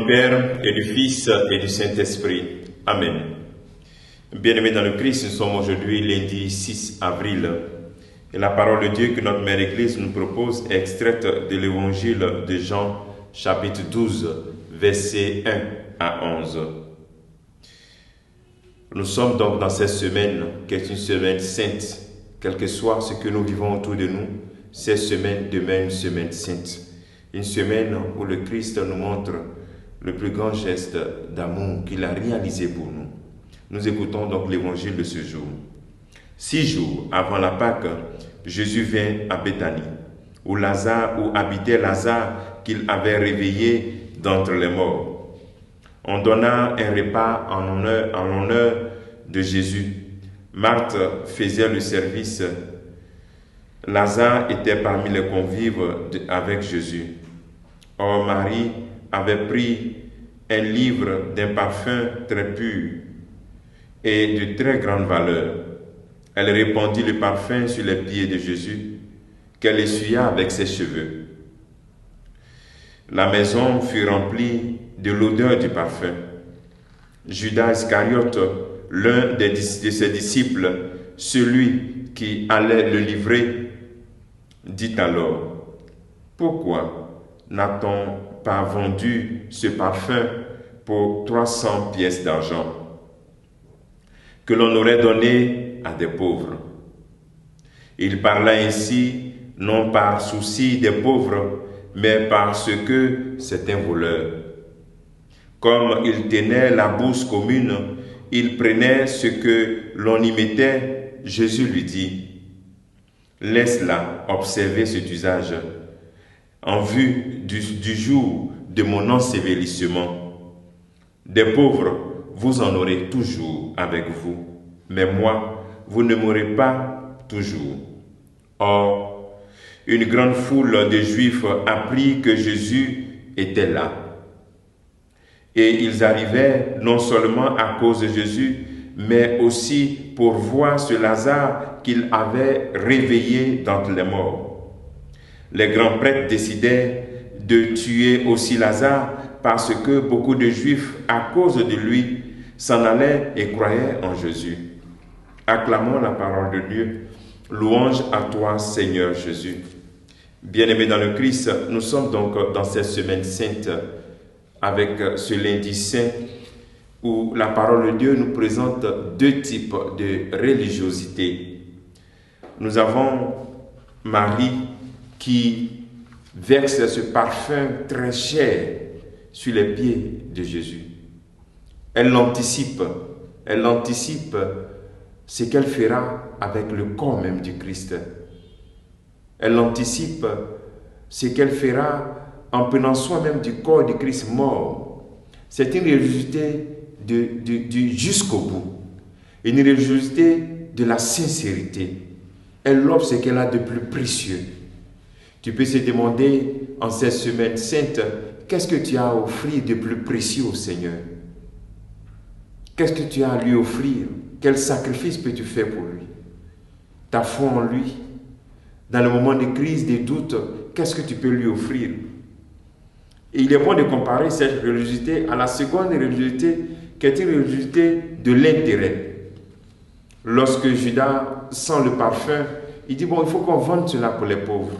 du Père et du Fils et du Saint-Esprit. Amen. Bien-aimés dans le Christ, nous sommes aujourd'hui lundi 6 avril. Et la parole de Dieu que notre Mère Église nous propose est extraite de l'Évangile de Jean, chapitre 12, versets 1 à 11. Nous sommes donc dans cette semaine, qui est une semaine sainte. Quel que soit ce que nous vivons autour de nous, cette semaine demeure une semaine sainte. Une semaine où le Christ nous montre le plus grand geste d'amour qu'il a réalisé pour nous. Nous écoutons donc l'évangile de ce jour. 6 jours avant la Pâque, Jésus vint à Béthanie, où habitait Lazare qu'il avait réveillé d'entre les morts. On donna un repas en l'honneur de Jésus. Marthe faisait le service. Lazare était parmi les convives avec Jésus. Or Marie avait pris un livre d'un parfum très pur et de très grande valeur. Elle répandit le parfum sur les pieds de Jésus, qu'elle essuya avec ses cheveux. La maison fut remplie de l'odeur du parfum. Judas Iscariote, l'un de ses disciples, celui qui allait le livrer, dit alors: « Pourquoi n'a-t-on pas vendu ce parfum pour 300 pièces d'argent, que l'on aurait donné à des pauvres ?» Il parla ainsi, non par souci des pauvres, mais parce que c'est un voleur. Comme il tenait la bourse commune, il prenait ce que l'on y mettait. Jésus lui dit: « Laisse-la observer cet usage, en vue du jour de mon ensevelissement. Des pauvres, vous en aurez toujours avec vous, mais moi, vous ne m'aurez pas toujours. » Or, une grande foule de Juifs apprit que Jésus était là. Et ils arrivaient non seulement à cause de Jésus, mais aussi pour voir ce Lazare qu'il avait réveillé d'entre les morts. Les grands prêtres décidèrent de tuer aussi Lazare parce que beaucoup de Juifs, à cause de lui, s'en allaient et croyaient en Jésus. Acclamons la parole de Dieu. Louange à toi, Seigneur Jésus. Bien-aimés dans le Christ, nous sommes donc dans cette semaine sainte avec ce lundi saint où la parole de Dieu nous présente deux types de religiosité. Nous avons Marie qui verse ce parfum très cher sur les pieds de Jésus. Elle l'anticipe ce qu'elle fera avec le corps même du Christ. Elle anticipe ce qu'elle fera en prenant soin même du corps du Christ mort. C'est une religiosité du jusqu'au bout, une religiosité de la sincérité. Elle offre ce qu'elle a de plus précieux. Tu peux se demander en cette semaine sainte, qu'est-ce que tu as à offrir de plus précieux au Seigneur? Qu'est-ce que tu as à lui offrir? Quel sacrifice peux-tu faire pour lui? Ta foi en lui. Dans le moment de crise, de doute, qu'est-ce que tu peux lui offrir? Et il est bon de comparer cette religiosité à la seconde religiosité, qui est une religiosité de l'intérêt. Lorsque Judas sent le parfum, il dit, bon, il faut qu'on vende cela pour les pauvres.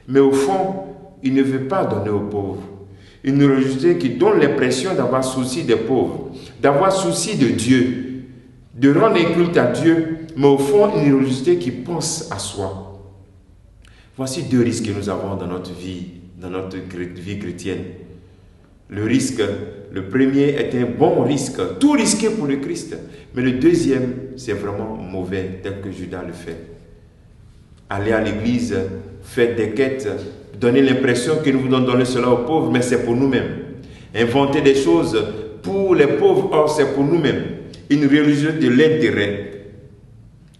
Mais au fond, il ne veut pas donner aux pauvres. Une religiosité qui donne l'impression d'avoir souci des pauvres, d'avoir souci de Dieu, de rendre un culte à Dieu, mais au fond, une religiosité qui pense à soi. Voici deux risques que nous avons dans notre vie chrétienne. Le premier est un bon risque, tout risqué pour le Christ. Mais le deuxième, c'est vraiment mauvais, tel que Judas le fait. Aller à l'église, faire des quêtes, donner l'impression que nous voulons donner cela aux pauvres, mais c'est pour nous-mêmes. Inventer des choses pour les pauvres, or c'est pour nous-mêmes. Une religion de l'intérêt.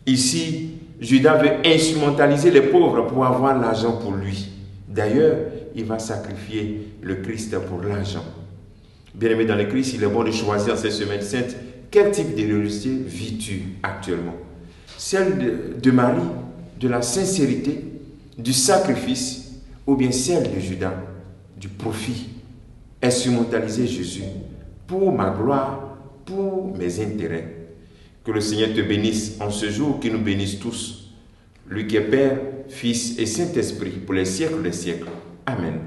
Ici, Judas veut instrumentaliser les pauvres pour avoir l'argent pour lui. D'ailleurs, il va sacrifier le Christ pour l'argent. Bien-aimé dans le Christ, il est bon de choisir en cette semaine sainte quel type de religiosité vis-tu actuellement. Celle de Marie, de la sincérité, du sacrifice, ou bien celle de Judas, du profit. instrumentaliser Jésus pour ma gloire, pour mes intérêts. Que le Seigneur te bénisse en ce jour, qu'il nous bénisse tous. Lui qui est Père, Fils et Saint-Esprit pour les siècles des siècles. Amen.